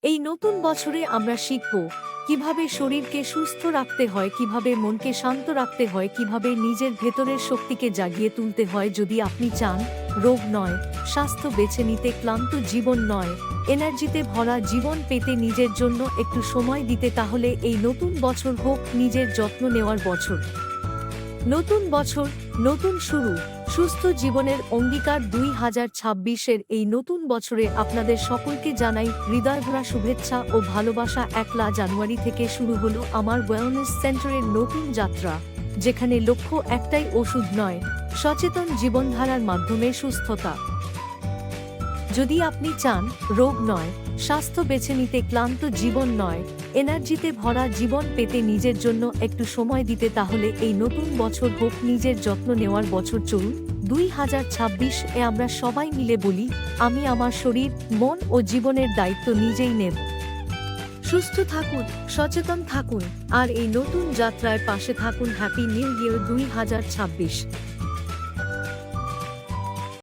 এই নতুন বছরে আমরা শিখব কিভাবে শরীরকে সুস্থ রাখতে হয়, কিভাবে মনকে শান্ত রাখতে হয়, কিভাবে নিজের ভেতরের শক্তিকে জাগিয়ে তুলতে হয়। যদি আপনি চান রোগ নয়, স্বাস্থ্য বেছে নিতে, ক্লান্ত জীবন নয়, এনার্জিতে ভরা জীবন পেতে, নিজের জন্য একটু সময় দিতে, তাহলে এই নতুন বছর হোক নিজের যত্ন নেওয়ার বছর। নতুন বছর, নতুন শুরু, সুস্থ জীবনের অঙ্গীকার। 2026-এর এই নতুন বছরে আপনাদের সকলকে জানাই হৃদয়ভরা শুভেচ্ছা ও ভালোবাসা। 1 জানুয়ারি থেকে শুরু হলো আমার ওয়েলনেস সেন্টারের নতুন যাত্রা, যেখানে লক্ষ্য একটাই, ওষুধ নয়, সচেতন জীবনধারার মাধ্যমে সুস্থতা। যদি আপনি চান রোগ নয়, স্বাস্থ্য বেছে নিতে, ক্লান্ত জীবন নয়, এনার্জিতে ভরা জীবন পেতে, নিজের জন্য একটু সময় দিতে, তাহলে এই নতুন বছর হোক নিজের যত্ন নেওয়ার বছর। চলুন 2026-এ আমরা সবাই মিলে বলি, আমি আমার শরীর, মন ও জীবনের দায়িত্ব নিজেই নেব। সুস্থ থাকুন, সচেতন থাকুন, আর এই নতুন যাত্রায় পাশে থাকুন। Happy new year 2026।